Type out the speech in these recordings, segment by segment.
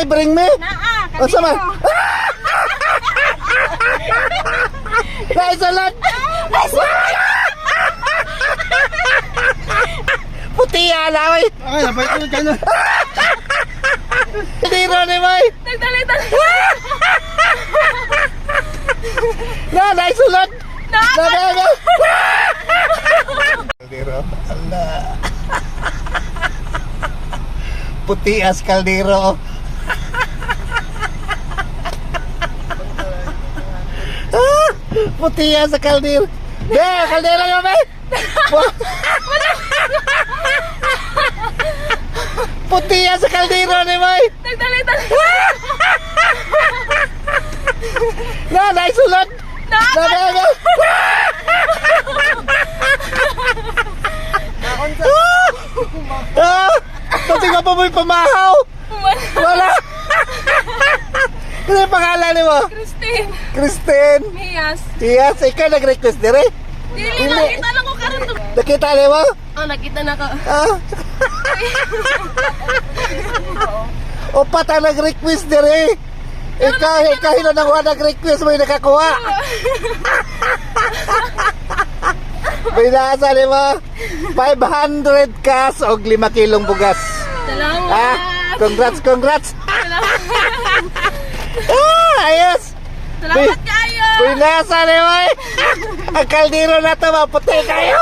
kay bring me? Naa, O sama. Dai salat. Puti ala oy. Ay, napay ko dyan na. Diro ni May. Nagdali-dali. Na dai salat. Na. Na. Diro. Allah. Puti as kaldero. Puti as kaldero. Kaldero yo be. Puti as kaldero ni May. Nagdali-dali. Na dai salat. Na. Na. Pati nga pa mo'y pamahaw. Wala. Ano yung pangalan ni mo? Christine. Christine. Miyas. Yes, ikaw nag-request dire. Dili, nakita lang ko karon to. Nakita ni mo? Oh, nakita na ko. Ah. Opat ang nag-request dire. Ikaw hilo nang wala nag-request mo'y nakakuha. May nasa ni mo 500 cash o 5 kilong bugas. Salamat. Congrats. Ayos. Salamat kayo. May nasa ni mo eh. Ang kaldero na to maputi kayo.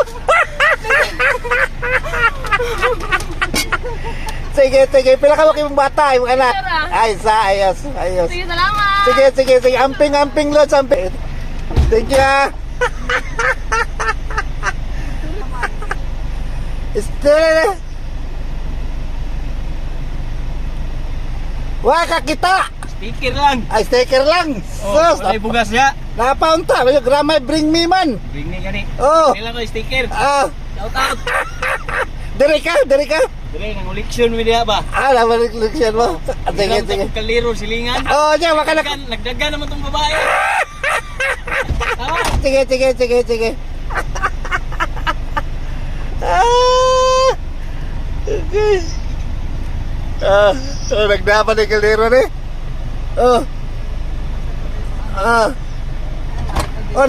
Sige, pila ka mo bata, yung anak. Ay, ayos. Sige, salamat. Sige, amping lods, amping. Thank you ah. Still. Wah, kakita. Sticker lang. Ay, sticker lang. Sus, Ay, bugas ya. napaunta. May gramay bring me man. Bring me gani. Oh. Kailan ko sticker. Shout out. Diri ka. Dire ng uliksyon mi diha ba? Nabalik-liksyan mo. Sige. Kaliro silingan. Oh, diyan, waka na. Nagdagan naman tong babae. Tama. Sige. Nagdapan ng kalero ni.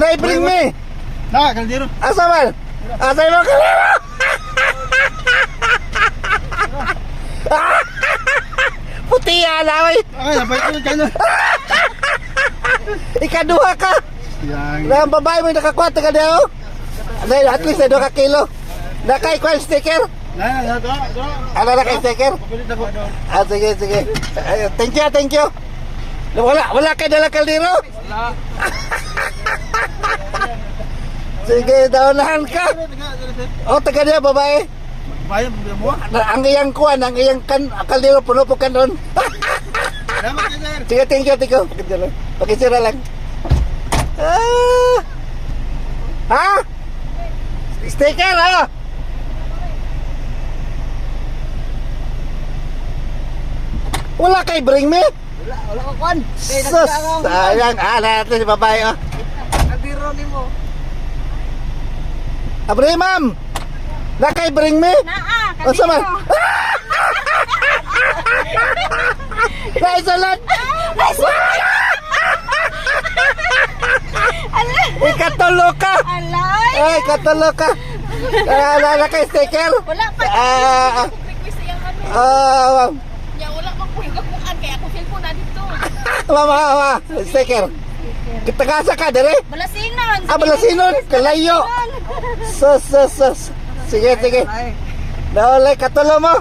Naibring me. Na, kaldero. Asa man? Asa mo kalero? Puti ala oy. Ay, napay ko dyan na. Ikaduha ka. Yang. Na ang babae mo nakakuha ka daw. At least na 2 kilo. Nakay ko ang sticker. Na, to. Ano na kay sticker? Papilit ako. Sige. Ay, thank you. Wala kay dala kaldero. Wala. Sige, daunahan ka. Taga niya babae. Bayan mo. Ang iyang kuan, ang iyang kaldero puno po kanon. Salamat sir. Sige, thank you. Pakisira lang. Ha? Sticker, ha? Wala kay bring me? Wala ko kwan. Sus, sayang. Natin si babae, oh. Kaldero nimo. Abri, ma'am. Na kay bring me? Naa, O sama. Dai salat. Ikatulo ka. Alay. Ay, ikatulo ka. Wala kay sticker. Wala pa. Ah, Request yung ano. ma'am. Ya, wala pang kuhan kaya ako cellphone na dito. Mama, sticker. Kitagasa ka, dire? Balasinon. Balasinon, kalayo. Sus. Sige. Naulay, katulo mo.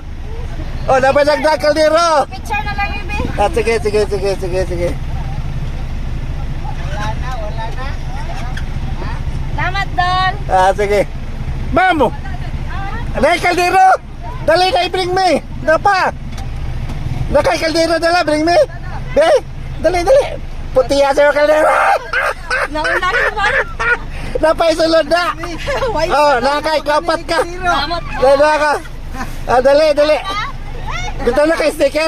Dapat nagdakal diro. Picture na lang, Ibe. Sige. Wala na. Salamat, Don. Sige. Mamo. Dahil kaldero. Dali na i-bring me. Napa. Nakay kaldero dala, bring me. Dali. Puti yan sa'yo kaldero. Nauna naman. Napay sulod na. Nakay, kapat ka. Salamat. Dali ka. Dali. Gusto na kay sticker?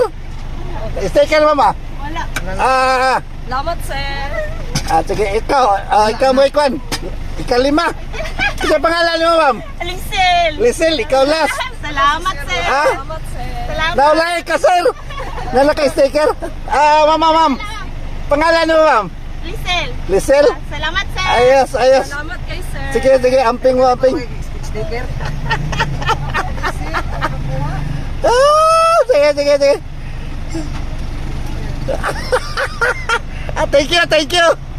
Sticker, mama? Wala. Salamat, sir. Sige, ikaw mo ikwan. Ika-5. Kasi pangalan mo, ma'am? Lisel. Lisel, ikaw last. Salamat, sir. Ha? Salamat, sir. Salamat. Naulay ka, sir. Na naka-sticker? Ma'am. Pangalan mo, ma'am? Lisel. Lisel? Salamat, sir. Ayos. Salamat kay sir. Sige, amping mo, amping. Sticker. Sige. Thank you.